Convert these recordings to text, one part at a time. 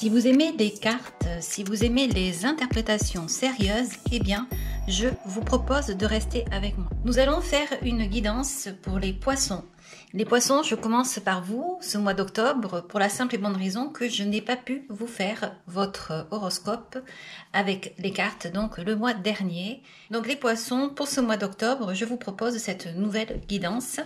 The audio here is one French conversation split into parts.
Si vous aimez les cartes, si vous aimez les interprétations sérieuses, eh bien, je vous propose de rester avec moi. Nous allons faire une guidance pour les poissons. Les poissons, je commence par vous ce mois d'octobre pour la simple et bonne raison que je n'ai pas pu vous faire votre horoscope avec les cartes donc le mois dernier. Donc les poissons, pour ce mois d'octobre, je vous propose cette nouvelle guidance.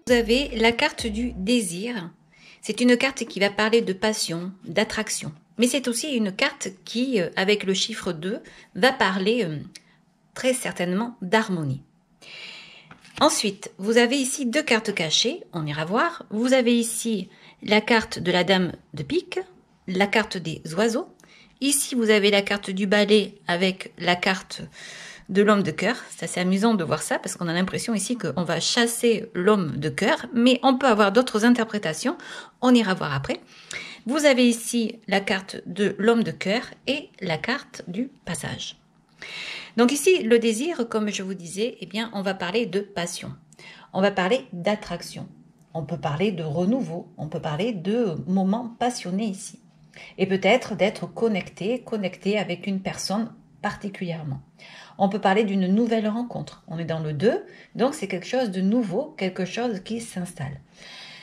Vous avez la carte du désir. C'est une carte qui va parler de passion, d'attraction. Mais c'est aussi une carte qui, avec le chiffre 2, va parler très certainement d'harmonie. Ensuite, vous avez ici deux cartes cachées, on ira voir. Vous avez ici la carte de la dame de pique, la carte des oiseaux. Ici, vous avez la carte du balai avec la carte de l'homme de cœur. C'est assez amusant de voir ça parce qu'on a l'impression ici qu'on va chasser l'homme de cœur, mais on peut avoir d'autres interprétations. On ira voir après. Vous avez ici la carte de l'homme de cœur et la carte du passage. Donc ici, le désir, comme je vous disais, eh bien, on va parler de passion. On va parler d'attraction. On peut parler de renouveau. On peut parler de moments passionnés ici. Et peut-être d'être connecté avec une personne particulièrement. On peut parler d'une nouvelle rencontre. On est dans le 2, donc c'est quelque chose de nouveau, quelque chose qui s'installe.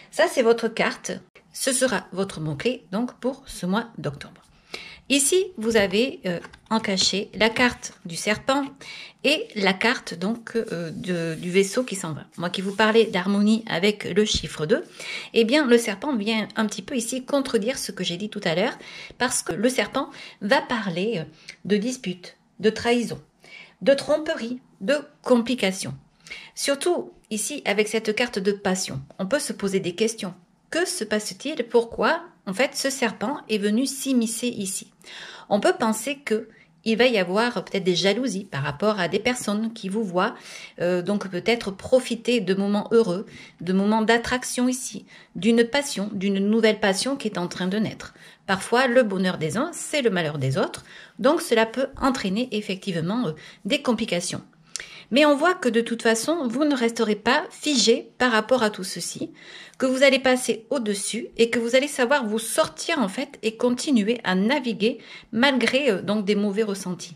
Ça, c'est votre carte. Ce sera votre mot-clé donc pour ce mois d'octobre. Ici, vous avez en cachet la carte du serpent et la carte donc du vaisseau qui s'en va. Moi qui vous parlais d'harmonie avec le chiffre 2, eh bien le serpent vient un petit peu ici contredire ce que j'ai dit tout à l'heure parce que le serpent va parler de dispute, de trahison, de tromperie, de complications. Surtout ici avec cette carte de passion, on peut se poser des questions. Que se passe-t-il? Pourquoi, en fait, ce serpent est venu s'immiscer ici? On peut penser que il va y avoir peut-être des jalousies par rapport à des personnes qui vous voient, donc peut-être profiter de moments heureux, de moments d'attraction ici, d'une passion, d'une nouvelle passion qui est en train de naître. Parfois, le bonheur des uns, c'est le malheur des autres, donc cela peut entraîner effectivement des complications. Mais on voit que de toute façon, vous ne resterez pas figé par rapport à tout ceci, que vous allez passer au-dessus et que vous allez savoir vous sortir en fait et continuer à naviguer malgré donc des mauvais ressentis.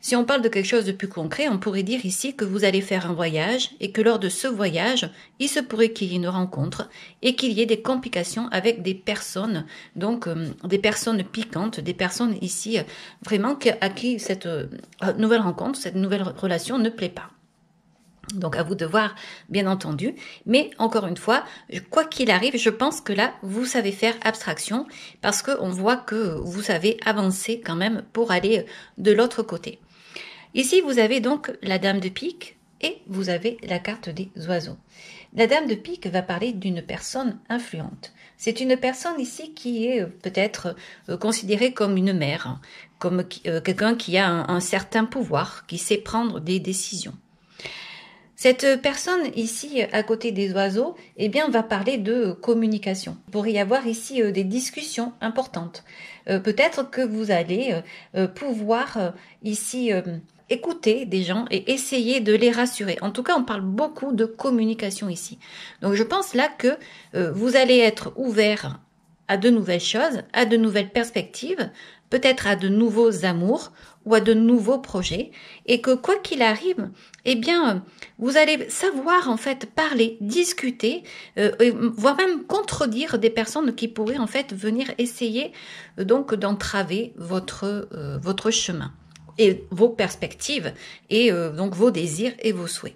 Si on parle de quelque chose de plus concret, on pourrait dire ici que vous allez faire un voyage et que lors de ce voyage, il se pourrait qu'il y ait une rencontre et qu'il y ait des complications avec des personnes, donc des personnes piquantes, des personnes ici vraiment à qui cette nouvelle rencontre, cette nouvelle relation ne plaît pas. Donc à vous de voir, bien entendu. Mais encore une fois, quoi qu'il arrive, je pense que là, vous savez faire abstraction parce qu'on voit que vous savez avancer quand même pour aller de l'autre côté. Ici, vous avez donc la dame de pique et vous avez la carte des oiseaux. La dame de pique va parler d'une personne influente. C'est une personne ici qui est peut-être considérée comme une mère, comme quelqu'un qui a un certain pouvoir, qui sait prendre des décisions. Cette personne ici, à côté des oiseaux, eh bien, va parler de communication. Il pourrait y avoir ici des discussions importantes. Peut-être que vous allez pouvoir ici écouter des gens et essayer de les rassurer. En tout cas, on parle beaucoup de communication ici. Donc, je pense là que vous allez être ouvert à de nouvelles choses, à de nouvelles perspectives, peut-être à de nouveaux amours ou à de nouveaux projets, et que quoi qu'il arrive, eh bien, vous allez savoir en fait parler, discuter, voire même contredire des personnes qui pourraient en fait venir essayer donc d'entraver votre chemin et vos perspectives et donc vos désirs et vos souhaits.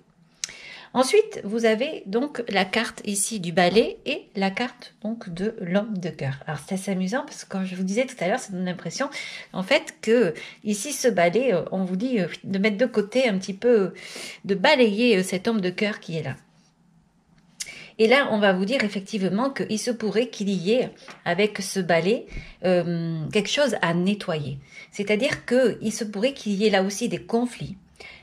Ensuite, vous avez donc la carte ici du balai et la carte donc de l'homme de cœur. Alors c'est assez amusant parce que comme je vous disais tout à l'heure, ça donne l'impression en fait que ici ce balai, on vous dit de mettre de côté un petit peu, de balayer cet homme de cœur qui est là. Et là, on va vous dire effectivement qu'il se pourrait qu'il y ait, avec ce balai, quelque chose à nettoyer. C'est-à-dire qu'il se pourrait qu'il y ait là aussi des conflits,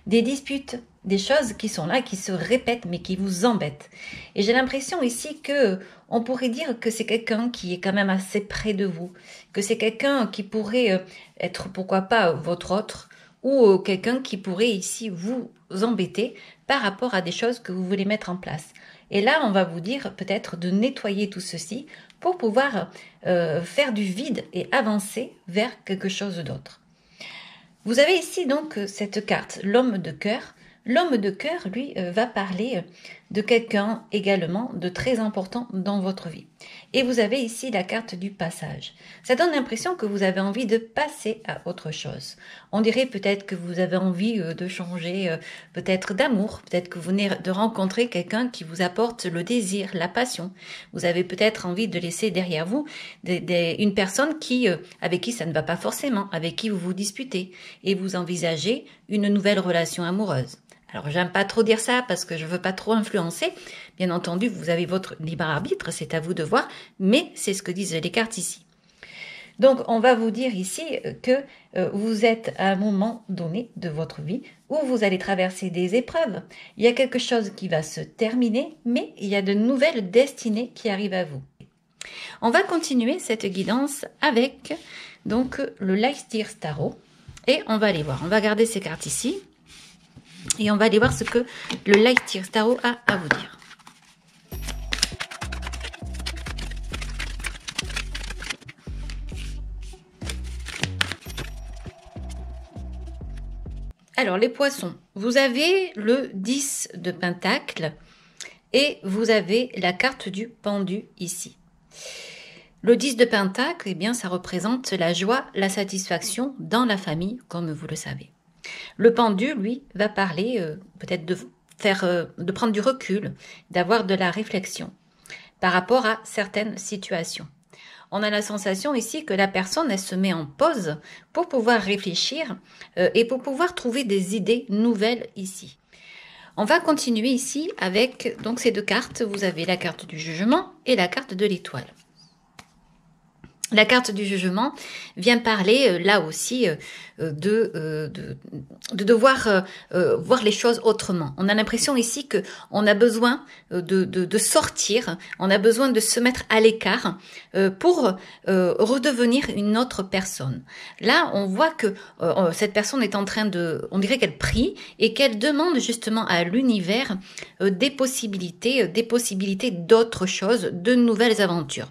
des disputes, des choses qui sont là, qui se répètent, mais qui vous embêtent. Et j'ai l'impression ici que on pourrait dire que c'est quelqu'un qui est quand même assez près de vous, que c'est quelqu'un qui pourrait être, pourquoi pas, votre autre, ou quelqu'un qui pourrait ici vous embêter par rapport à des choses que vous voulez mettre en place. Et là, on va vous dire peut-être de nettoyer tout ceci pour pouvoir faire du vide et avancer vers quelque chose d'autre. Vous avez ici donc cette carte, l'homme de cœur. L'homme de cœur, lui, va parler de quelqu'un également de très important dans votre vie. Et vous avez ici la carte du passage. Ça donne l'impression que vous avez envie de passer à autre chose. On dirait peut-être que vous avez envie de changer, peut-être d'amour, peut-être que vous venez de rencontrer quelqu'un qui vous apporte le désir, la passion. Vous avez peut-être envie de laisser derrière vous une personne avec qui ça ne va pas forcément, avec qui vous vous disputez, et vous envisagez une nouvelle relation amoureuse. Alors, j'aime pas trop dire ça parce que je veux pas trop influencer. Bien entendu, vous avez votre libre arbitre, c'est à vous de voir, mais c'est ce que disent les cartes ici. Donc, on va vous dire ici que vous êtes à un moment donné de votre vie où vous allez traverser des épreuves. Il y a quelque chose qui va se terminer, mais il y a de nouvelles destinées qui arrivent à vous. On va continuer cette guidance avec donc le Leicester Tarot et on va aller voir. On va garder ces cartes ici. Et on va aller voir ce que le Leicester Tarot a à vous dire. Alors, les poissons, vous avez le 10 de Pentacle et vous avez la carte du pendu ici. Le 10 de Pentacle, eh bien, ça représente la joie, la satisfaction dans la famille, comme vous le savez. Le pendu, lui, va parler peut-être de prendre du recul, d'avoir de la réflexion par rapport à certaines situations. On a la sensation ici que la personne, elle se met en pause pour pouvoir réfléchir et pour pouvoir trouver des idées nouvelles ici. On va continuer ici avec donc ces deux cartes. Vous avez la carte du jugement et la carte de l'étoile. La carte du jugement vient parler là aussi de devoir voir les choses autrement. On a l'impression ici que on a besoin de sortir, on a besoin de se mettre à l'écart pour redevenir une autre personne. Là, on voit que cette personne est en train on dirait qu'elle prie et qu'elle demande justement à l'univers des possibilités d'autres choses, de nouvelles aventures.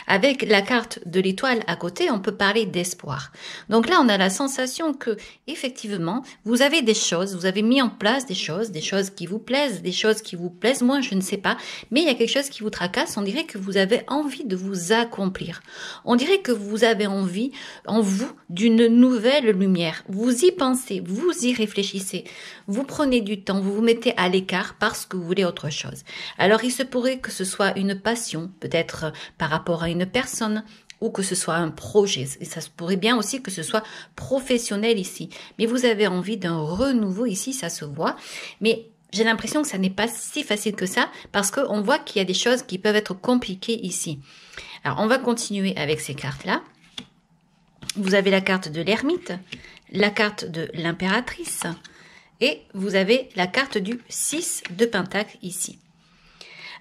Avec la carte de l'étoile à côté, on peut parler d'espoir. Donc là, on a la sensation que, effectivement, vous avez des choses, vous avez mis en place des choses qui vous plaisent, des choses qui vous plaisent moins, je ne sais pas, mais il y a quelque chose qui vous tracasse, on dirait que vous avez envie de vous accomplir. On dirait que vous avez envie, en vous, d'une nouvelle lumière. Vous y pensez, vous y réfléchissez, vous prenez du temps, vous vous mettez à l'écart parce que vous voulez autre chose. Alors, il se pourrait que ce soit une passion, peut-être par rapport à une personne, ou que ce soit un projet. Et ça se pourrait bien aussi que ce soit professionnel ici. Mais vous avez envie d'un renouveau ici, ça se voit. Mais j'ai l'impression que ça n'est pas si facile que ça parce qu'on voit qu'il y a des choses qui peuvent être compliquées ici. Alors, on va continuer avec ces cartes-là. Vous avez la carte de l'ermite, la carte de l'impératrice et vous avez la carte du 6 de Pentacle ici.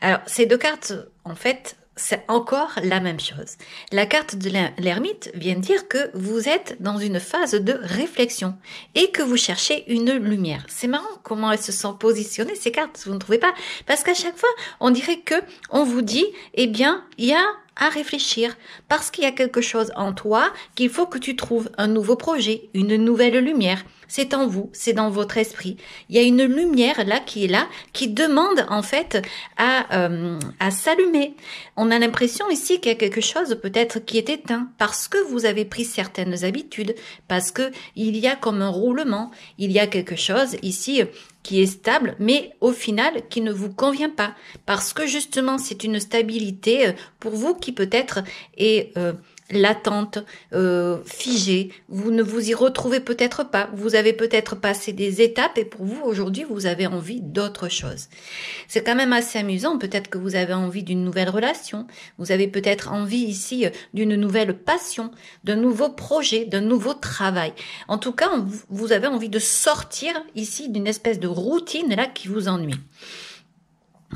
Alors, ces deux cartes, en fait, c'est encore la même chose. La carte de l'ermite vient dire que vous êtes dans une phase de réflexion et que vous cherchez une lumière. C'est marrant comment elles se sont positionnées, ces cartes, vous ne trouvez pas? Parce qu'à chaque fois, on dirait que on vous dit, eh bien, il y a à réfléchir parce qu'il y a quelque chose en toi qu'il faut que tu trouves un nouveau projet, une nouvelle lumière. C'est en vous, c'est dans votre esprit. Il y a une lumière là, qui demande en fait à s'allumer. On a l'impression ici qu'il y a quelque chose peut-être qui est éteint parce que vous avez pris certaines habitudes, parce que il y a comme un roulement, il y a quelque chose ici qui est stable, mais au final qui ne vous convient pas, parce que justement c'est une stabilité pour vous qui peut-être est latente, figée. Vous ne vous y retrouvez peut-être pas. Vous avez peut-être passé des étapes et pour vous, aujourd'hui, vous avez envie d'autre chose. C'est quand même assez amusant. Peut-être que vous avez envie d'une nouvelle relation. Vous avez peut-être envie ici d'une nouvelle passion, d'un nouveau projet, d'un nouveau travail. En tout cas, vous avez envie de sortir ici d'une espèce de routine là qui vous ennuie.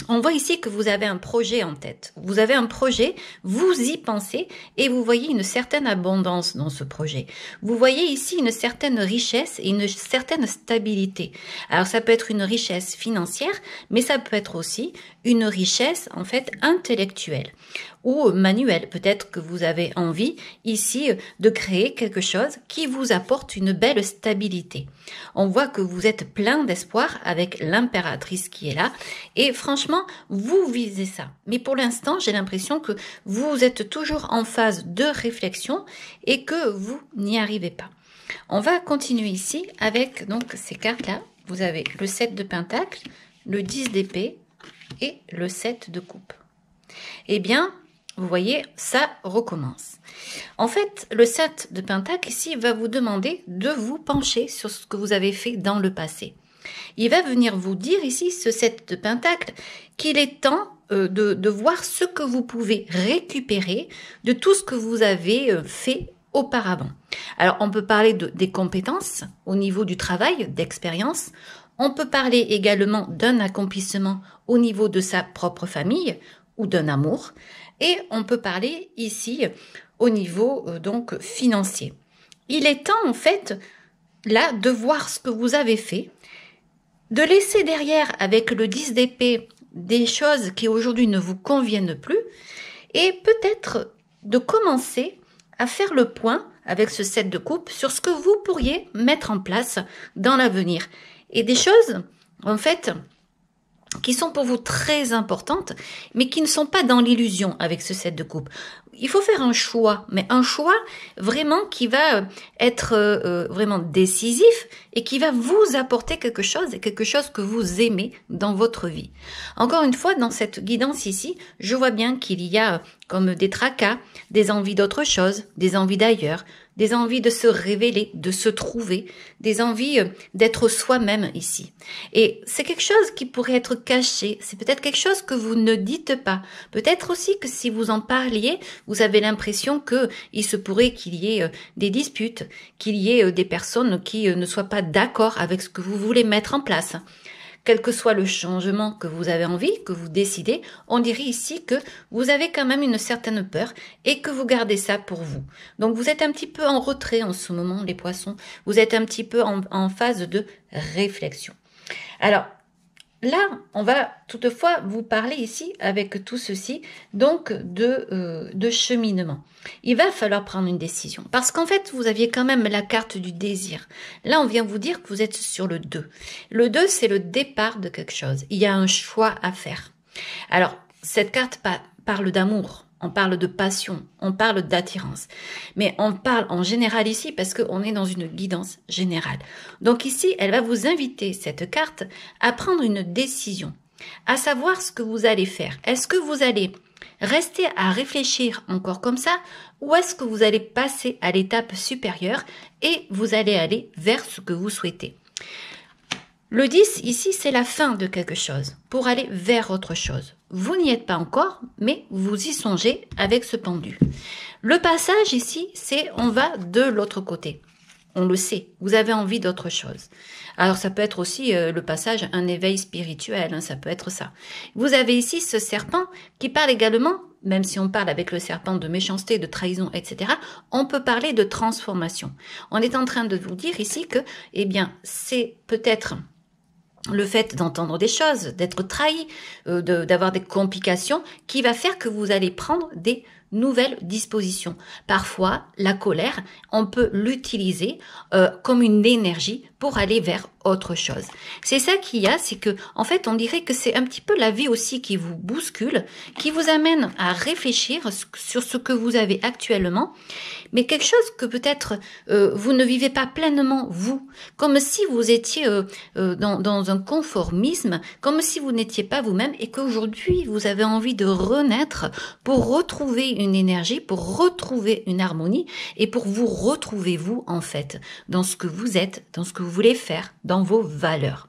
On voit ici que vous avez un projet en tête. Vous avez un projet, vous y pensez et vous voyez une certaine abondance dans ce projet. Vous voyez ici une certaine richesse et une certaine stabilité. Alors ça peut être une richesse financière, mais ça peut être aussi une richesse en fait intellectuelle ou manuelle. Peut-être que vous avez envie ici de créer quelque chose qui vous apporte une belle stabilité. On voit que vous êtes plein d'espoir avec l'impératrice qui est là et franchement, vous visez ça. Mais pour l'instant, j'ai l'impression que vous êtes toujours en phase de réflexion et que vous n'y arrivez pas. On va continuer ici avec donc ces cartes-là. Vous avez le 7 de Pentacle, le 10 d'épée et le 7 de coupe. Eh bien, vous voyez, ça recommence. En fait, le 7 de Pentacle ici va vous demander de vous pencher sur ce que vous avez fait dans le passé. Il va venir vous dire ici, ce 7 de Pentacle, qu'il est temps de voir ce que vous pouvez récupérer de tout ce que vous avez fait auparavant. Alors, on peut parler des compétences au niveau du travail, d'expérience. On peut parler également d'un accomplissement au niveau de sa propre famille ou d'un amour. Et on peut parler ici au niveau donc financier. Il est temps en fait là de voir ce que vous avez fait, de laisser derrière avec le 10 d'épée des choses qui aujourd'hui ne vous conviennent plus et peut-être de commencer à faire le point avec ce 7 de coupe sur ce que vous pourriez mettre en place dans l'avenir. Et des choses en fait qui sont pour vous très importantes, mais qui ne sont pas dans l'illusion avec ce 7 de coupe. Il faut faire un choix, mais un choix vraiment qui va être vraiment décisif et qui va vous apporter quelque chose que vous aimez dans votre vie. Encore une fois, dans cette guidance ici, je vois bien qu'il y a comme des tracas, des envies d'autre chose, des envies d'ailleurs, des envies de se révéler, de se trouver, des envies d'être soi-même ici. Et c'est quelque chose qui pourrait être caché, c'est peut-être quelque chose que vous ne dites pas. Peut-être aussi que si vous en parliez, vous avez l'impression qu'il se pourrait qu'il y ait des disputes, qu'il y ait des personnes qui ne soient pas d'accord avec ce que vous voulez mettre en place. Quel que soit le changement que vous avez envie, que vous décidez, on dirait ici que vous avez quand même une certaine peur et que vous gardez ça pour vous. Donc vous êtes un petit peu en retrait en ce moment, les poissons. Vous êtes un petit peu en phase de réflexion. Alors, là, on va toutefois vous parler ici, avec tout ceci, donc de cheminement. Il va falloir prendre une décision. Parce qu'en fait, vous aviez quand même la carte du désir. Là, on vient vous dire que vous êtes sur le 2. Le 2, c'est le départ de quelque chose. Il y a un choix à faire. Alors, cette carte parle d'amour. On parle de passion, on parle d'attirance. Mais on parle en général ici parce qu'on est dans une guidance générale. Donc ici, elle va vous inviter, cette carte, à prendre une décision, à savoir ce que vous allez faire. Est-ce que vous allez rester à réfléchir encore comme ça ou est-ce que vous allez passer à l'étape supérieure et vous allez aller vers ce que vous souhaitez? Le 10, ici, c'est la fin de quelque chose, pour aller vers autre chose. Vous n'y êtes pas encore, mais vous y songez avec ce pendu. Le passage ici, c'est on va de l'autre côté. On le sait, vous avez envie d'autre chose. Alors ça peut être aussi le passage, un éveil spirituel, hein, ça peut être ça. Vous avez ici ce serpent qui parle également, même si on parle avec le serpent de méchanceté, de trahison, etc., on peut parler de transformation. On est en train de vous dire ici que, eh bien, c'est peut-être le fait d'entendre des choses, d'être trahi, d'avoir des complications, qui va faire que vous allez prendre des nouvelles dispositions. Parfois, la colère, on peut l'utiliser comme une énergie pour aller vers autre chose. C'est ça qu'il y a, c'est que, en fait, on dirait que c'est un petit peu la vie aussi qui vous bouscule, qui vous amène à réfléchir sur ce que vous avez actuellement, mais quelque chose que peut-être vous ne vivez pas pleinement vous, comme si vous étiez dans un conformisme, comme si vous n'étiez pas vous-même et qu'aujourd'hui vous avez envie de renaître pour retrouver une énergie, pour retrouver une harmonie et pour vous retrouver vous en fait, dans ce que vous êtes, dans ce que vous voulez faire, dans vos valeurs.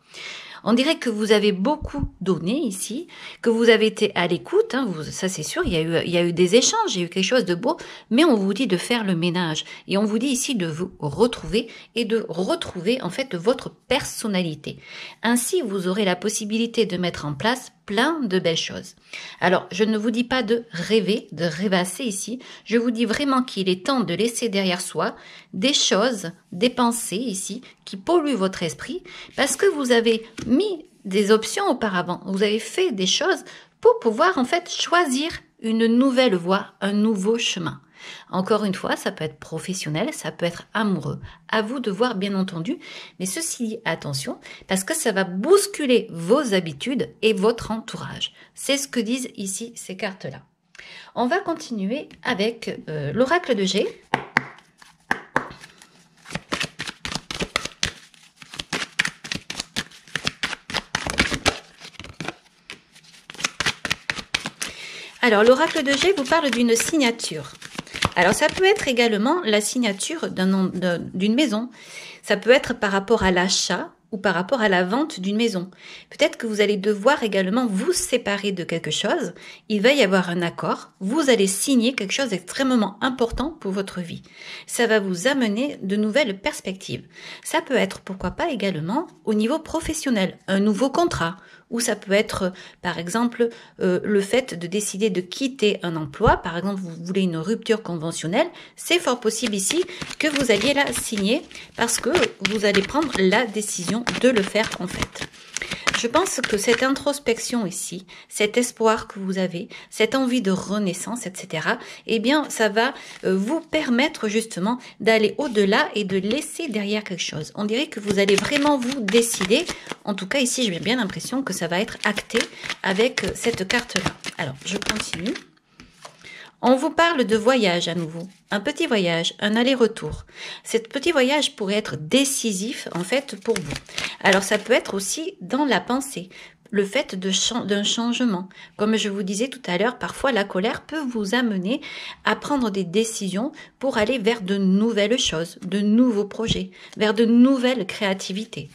On dirait que vous avez beaucoup donné ici, que vous avez été à l'écoute, hein, ça c'est sûr, il y a eu des échanges, il y a eu quelque chose de beau, mais on vous dit de faire le ménage. Et on vous dit ici de vous retrouver et de retrouver en fait votre personnalité. Ainsi, vous aurez la possibilité de mettre en place plein de belles choses. Alors, je ne vous dis pas de rêver, de rêvasser ici, je vous dis vraiment qu'il est temps de laisser derrière soi des choses, des pensées ici, qui polluent votre esprit, parce que vous avez mis des options auparavant, vous avez fait des choses pour pouvoir en fait choisir une nouvelle voie, un nouveau chemin. Encore une fois, ça peut être professionnel, ça peut être amoureux. À vous de voir, bien entendu. Mais ceci, attention, parce que ça va bousculer vos habitudes et votre entourage. C'est ce que disent ici ces cartes-là. On va continuer avec l'oracle de G. Alors, l'oracle de G vous parle d'une signature. Alors, ça peut être également la signature d'une maison. Ça peut être par rapport à l'achat ou par rapport à la vente d'une maison. Peut-être que vous allez devoir également vous séparer de quelque chose. Il va y avoir un accord. Vous allez signer quelque chose d'extrêmement important pour votre vie. Ça va vous amener de nouvelles perspectives. Ça peut être, pourquoi pas, également au niveau professionnel, un nouveau contrat. Ou ça peut être, par exemple, le fait de décider de quitter un emploi. Par exemple, vous voulez une rupture conventionnelle. C'est fort possible ici que vous alliez la signer parce que vous allez prendre la décision de le faire en fait. Je pense que cette introspection ici, cet espoir que vous avez, cette envie de renaissance, etc., eh bien, ça va vous permettre justement d'aller au-delà et de laisser derrière quelque chose. On dirait que vous allez vraiment vous décider. En tout cas, ici, j'ai bien l'impression que ça va être acté avec cette carte-là. Alors, je continue. On vous parle de voyage à nouveau, un petit voyage, un aller-retour. Ce petit voyage pourrait être décisif en fait pour vous. Alors ça peut être aussi dans la pensée, le fait d'un changement. Comme je vous disais tout à l'heure, parfois la colère peut vous amener à prendre des décisions pour aller vers de nouvelles choses, de nouveaux projets, vers de nouvelles créativités.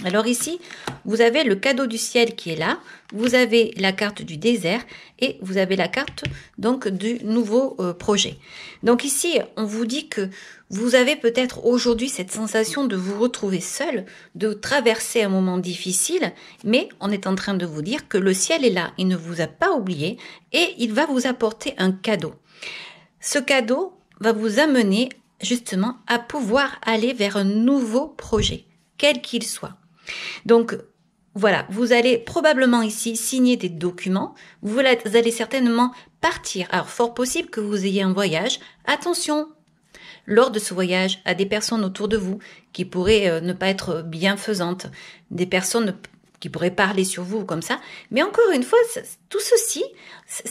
Alors ici, vous avez le cadeau du ciel qui est là, vous avez la carte du désert et vous avez la carte donc du nouveau projet. Donc ici, on vous dit que vous avez peut-être aujourd'hui cette sensation de vous retrouver seul, de traverser un moment difficile, mais on est en train de vous dire que le ciel est là, il ne vous a pas oublié et il va vous apporter un cadeau. Ce cadeau va vous amener justement à pouvoir aller vers un nouveau projet, quel qu'il soit. Donc, voilà, vous allez probablement ici signer des documents, vous allez certainement partir. Alors, fort possible que vous ayez un voyage. Attention, lors de ce voyage, à des personnes autour de vous qui pourraient ne pas être bienfaisantes, des personnes qui pourraient parler sur vous comme ça. Mais encore une fois, tout ceci,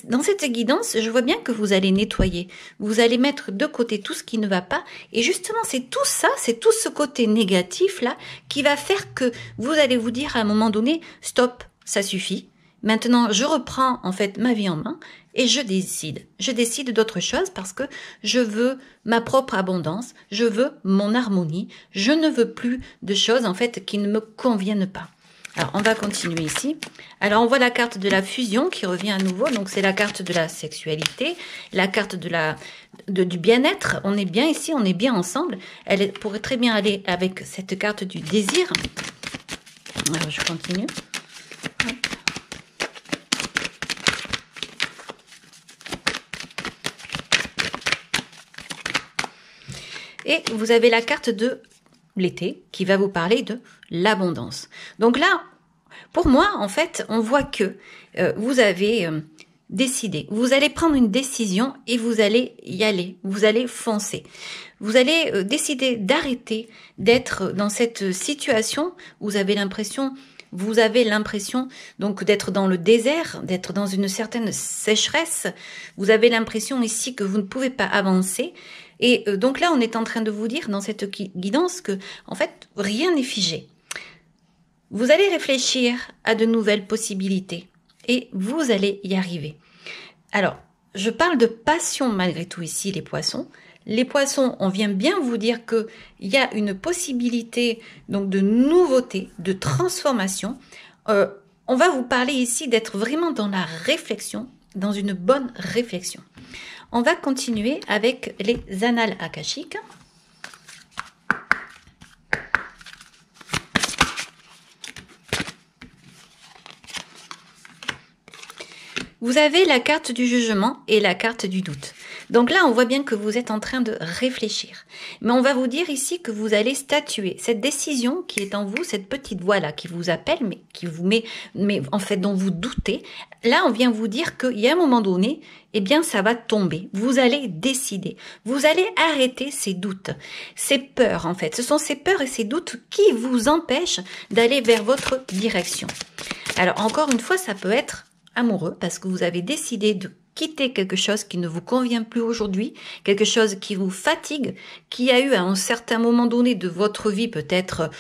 dans cette guidance, je vois bien que vous allez nettoyer. Vous allez mettre de côté tout ce qui ne va pas. Et justement, c'est tout ça, c'est tout ce côté négatif-là qui va faire que vous allez vous dire à un moment donné, stop, ça suffit. Maintenant, je reprends en fait ma vie en main et je décide. Je décide d'autre chose parce que je veux ma propre abondance, je veux mon harmonie, je ne veux plus de choses en fait qui ne me conviennent pas. Alors, on va continuer ici. Alors, on voit la carte de la fusion qui revient à nouveau. Donc, c'est la carte de la sexualité, la carte du bien-être. On est bien ici, on est bien ensemble. Elle pourrait très bien aller avec cette carte du désir. Alors, je continue. Et vous avez la carte de l'été qui va vous parler de l'abondance. Donc là, pour moi, en fait, on voit que vous avez décider. Vous allez prendre une décision et vous allez y aller. Vous allez foncer. Vous allez décider d'arrêter d'être dans cette situation où vous avez l'impression donc d'être dans le désert, d'être dans une certaine sécheresse. Vous avez l'impression ici que vous ne pouvez pas avancer. Et donc là, on est en train de vous dire dans cette guidance que, en fait, rien n'est figé. Vous allez réfléchir à de nouvelles possibilités et vous allez y arriver. Alors, je parle de passion malgré tout ici, les poissons. Les poissons, on vient bien vous dire qu'il y a une possibilité donc de nouveauté, de transformation. On va vous parler ici d'être vraiment dans la réflexion, dans une bonne réflexion. On va continuer avec les annales akashiques. Vous avez la carte du jugement et la carte du doute. Donc là, on voit bien que vous êtes en train de réfléchir. Mais on va vous dire ici que vous allez statuer. Cette décision qui est en vous, cette petite voix-là qui vous appelle, mais qui vous met, en fait, dont vous doutez. Là, on vient vous dire qu'il y a un moment donné, eh bien, ça va tomber. Vous allez décider. Vous allez arrêter ces doutes, ces peurs, en fait. Ce sont ces peurs et ces doutes qui vous empêchent d'aller vers votre direction. Alors, encore une fois, ça peut être amoureux parce que vous avez décidé de quitter quelque chose qui ne vous convient plus aujourd'hui, quelque chose qui vous fatigue, qui a eu à un certain moment donné de votre vie peut-être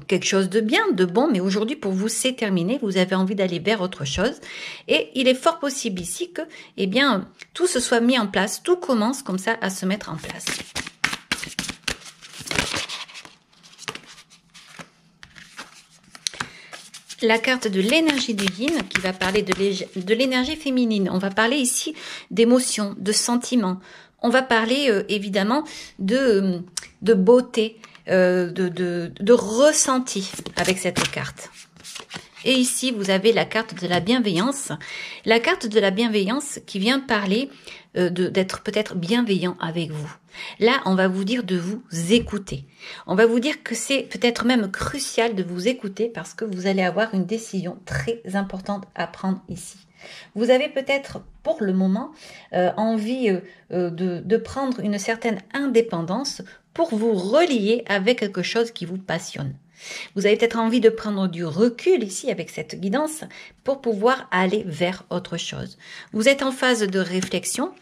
quelque chose de bien, de bon, mais aujourd'hui pour vous c'est terminé, vous avez envie d'aller vers autre chose et il est fort possible ici que eh bien tout se soit mis en place, tout commence comme ça à se mettre en place. La carte de l'énergie du yin qui va parler de l'énergie féminine. On va parler ici d'émotions, de sentiments. On va parler évidemment de beauté, de ressenti avec cette carte. Et ici, vous avez la carte de la bienveillance. La carte de la bienveillance qui vient parler d'être peut-être bienveillant avec vous. Là, on va vous dire de vous écouter. On va vous dire que c'est peut-être même crucial de vous écouter parce que vous allez avoir une décision très importante à prendre ici. Vous avez peut-être pour le moment envie de prendre une certaine indépendance pour vous relier avec quelque chose qui vous passionne. Vous avez peut-être envie de prendre du recul ici avec cette guidance pour pouvoir aller vers autre chose. Vous êtes en phase de réflexion,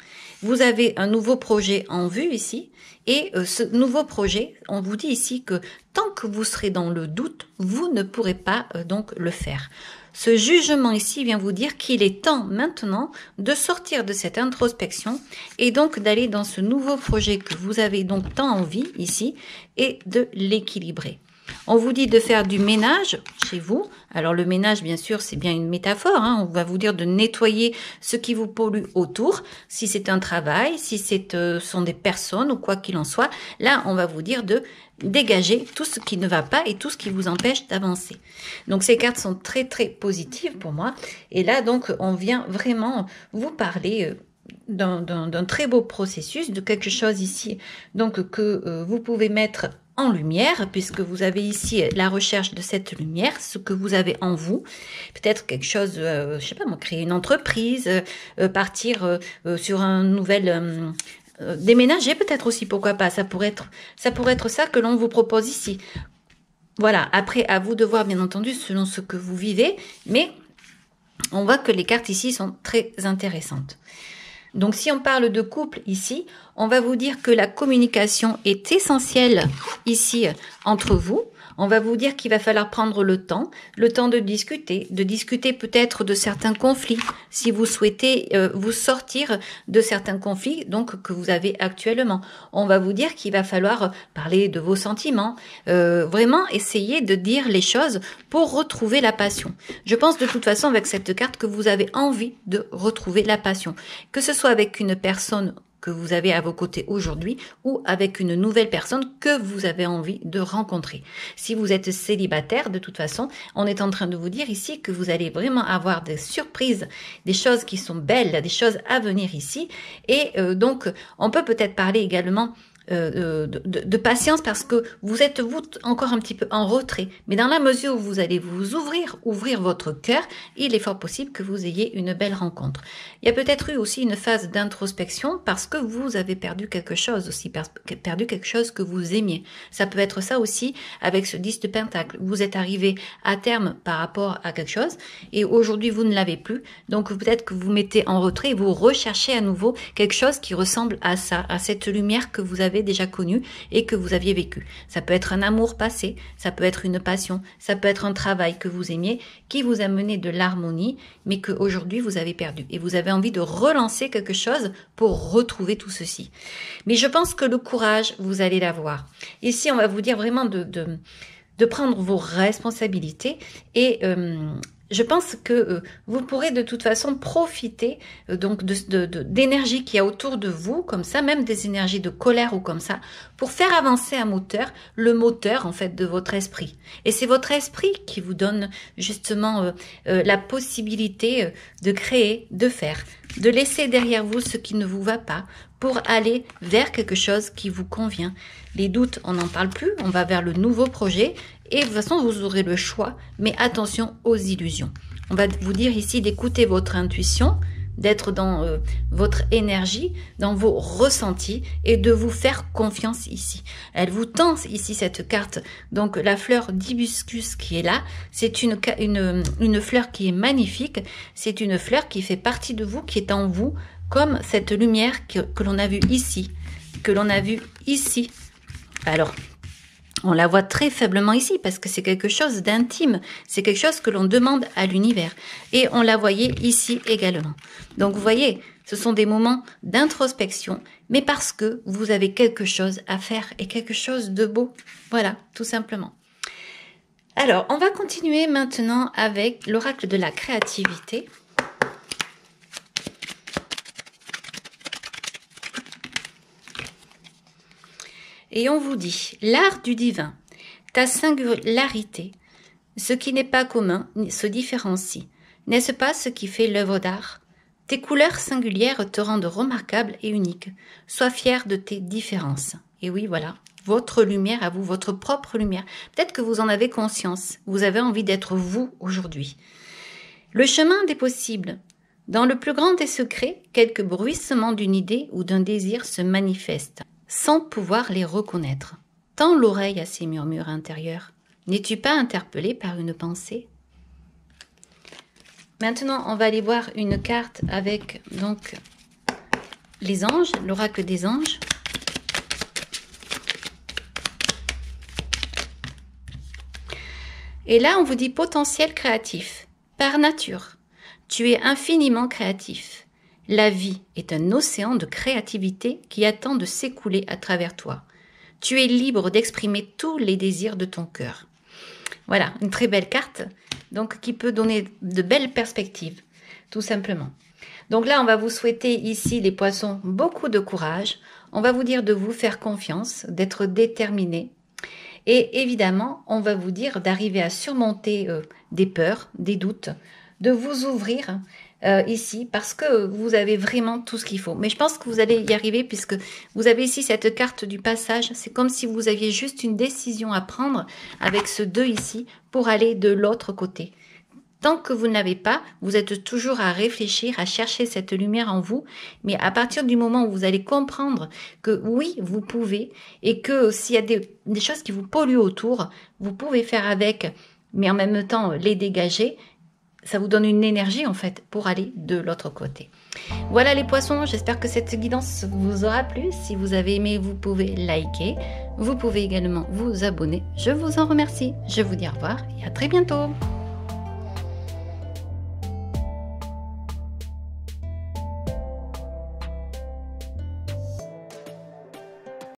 vous avez un nouveau projet en vue ici et ce nouveau projet, on vous dit ici que tant que vous serez dans le doute, vous ne pourrez pas donc le faire. Ce jugement ici vient vous dire qu'il est temps maintenant de sortir de cette introspection et donc d'aller dans ce nouveau projet que vous avez donc tant envie ici et de l'équilibrer. On vous dit de faire du ménage chez vous. Alors le ménage, bien sûr, c'est bien une métaphore. Hein. On va vous dire de nettoyer ce qui vous pollue autour. Si c'est un travail, si sont des personnes ou quoi qu'il en soit, là, on va vous dire de dégager tout ce qui ne va pas et tout ce qui vous empêche d'avancer. Donc ces cartes sont très très positives pour moi. Et là, donc, on vient vraiment vous parler d'un très beau processus, de quelque chose ici donc que vous pouvez mettre en lumière, puisque vous avez ici la recherche de cette lumière, ce que vous avez en vous, peut-être quelque chose, je sais pas moi, créer une entreprise, partir sur un nouvel déménager peut-être aussi, pourquoi pas, ça pourrait être ça que l'on vous propose ici. Voilà, après à vous de voir bien entendu selon ce que vous vivez, mais on voit que les cartes ici sont très intéressantes. Donc, si on parle de couple ici, on va vous dire que la communication est essentielle ici entre vous. On va vous dire qu'il va falloir prendre le temps de discuter peut-être de certains conflits, si vous souhaitez vous sortir de certains conflits donc que vous avez actuellement. On va vous dire qu'il va falloir parler de vos sentiments, vraiment essayer de dire les choses pour retrouver la passion. Je pense de toute façon avec cette carte que vous avez envie de retrouver la passion, que ce soit avec une personne que vous avez à vos côtés aujourd'hui ou avec une nouvelle personne que vous avez envie de rencontrer. Si vous êtes célibataire, de toute façon, on est en train de vous dire ici que vous allez vraiment avoir des surprises, des choses qui sont belles, des choses à venir ici. Et donc, on peut peut-être parler également de patience parce que vous êtes vous encore un petit peu en retrait. Mais dans la mesure où vous allez vous ouvrir votre cœur, il est fort possible que vous ayez une belle rencontre. Il y a peut-être eu aussi une phase d'introspection parce que vous avez perdu quelque chose aussi, perdu quelque chose que vous aimiez. Ça peut être ça aussi avec ce 10 de Pentacle. Vous êtes arrivé à terme par rapport à quelque chose et aujourd'hui vous ne l'avez plus. Donc peut-être que vous mettez en retrait et vous recherchez à nouveau quelque chose qui ressemble à ça, à cette lumière que vous avez déjà connue et que vous aviez vécu. Ça peut être un amour passé, ça peut être une passion, ça peut être un travail que vous aimiez qui vous a mené de l'harmonie mais qu'aujourd'hui vous avez perdu et vous avez envie de relancer quelque chose pour retrouver tout ceci. Mais je pense que le courage, vous allez l'avoir. Ici, on va vous dire vraiment de prendre vos responsabilités et je pense que vous pourrez de toute façon profiter donc d'énergie qu'il y a autour de vous, comme ça, même des énergies de colère ou comme ça, pour faire avancer un moteur, le moteur en fait de votre esprit. Et c'est votre esprit qui vous donne justement la possibilité de créer, de faire, de laisser derrière vous ce qui ne vous va pas pour aller vers quelque chose qui vous convient. Les doutes, on n'en parle plus, on va vers le nouveau projet et de toute façon, vous aurez le choix, mais attention aux illusions. On va vous dire ici d'écouter votre intuition, d'être dans votre énergie, dans vos ressentis et de vous faire confiance ici. Elle vous tend ici cette carte, donc la fleur d'hibiscus qui est là, c'est une fleur qui est magnifique, c'est une fleur qui fait partie de vous, qui est en vous, comme cette lumière que l'on a vue ici, Alors, on la voit très faiblement ici parce que c'est quelque chose d'intime, c'est quelque chose que l'on demande à l'univers. Et on la voyait ici également. Donc vous voyez, ce sont des moments d'introspection, mais parce que vous avez quelque chose à faire et quelque chose de beau. Voilà, tout simplement. Alors, on va continuer maintenant avec l'oracle de la créativité. Et on vous dit, l'art du divin, ta singularité, ce qui n'est pas commun se différencie. N'est-ce pas ce qui fait l'œuvre d'art? Tes couleurs singulières te rendent remarquable et unique. Sois fier de tes différences. Et oui, voilà, votre lumière à vous, votre propre lumière. Peut-être que vous en avez conscience. Vous avez envie d'être vous aujourd'hui. Le chemin des possibles. Dans le plus grand des secrets, quelques bruissements d'une idée ou d'un désir se manifestent, sans pouvoir les reconnaître. Tends l'oreille à ces murmures intérieurs. N'es-tu pas interpellé par une pensée? Maintenant, on va aller voir une carte avec donc les anges, l'oracle des anges. Et là, on vous dit potentiel créatif. Par nature, tu es infiniment créatif. La vie est un océan de créativité qui attend de s'écouler à travers toi. Tu es libre d'exprimer tous les désirs de ton cœur. Voilà, une très belle carte, donc qui peut donner de belles perspectives, tout simplement. Donc là, on va vous souhaiter ici, les poissons, beaucoup de courage. On va vous dire de vous faire confiance, d'être déterminé. Et évidemment, on va vous dire d'arriver à surmonter des peurs, des doutes, de vous ouvrir ici parce que vous avez vraiment tout ce qu'il faut. Mais je pense que vous allez y arriver puisque vous avez ici cette carte du passage. C'est comme si vous aviez juste une décision à prendre avec ce 2 ici pour aller de l'autre côté. Tant que vous ne l'avez pas, vous êtes toujours à réfléchir, à chercher cette lumière en vous. Mais à partir du moment où vous allez comprendre que oui, vous pouvez et que s'il y a des choses qui vous polluent autour, vous pouvez faire avec, mais en même temps les dégager. Ça vous donne une énergie en fait pour aller de l'autre côté. Voilà les poissons, j'espère que cette guidance vous aura plu. Si vous avez aimé, vous pouvez liker. Vous pouvez également vous abonner. Je vous en remercie. Je vous dis au revoir et à très bientôt.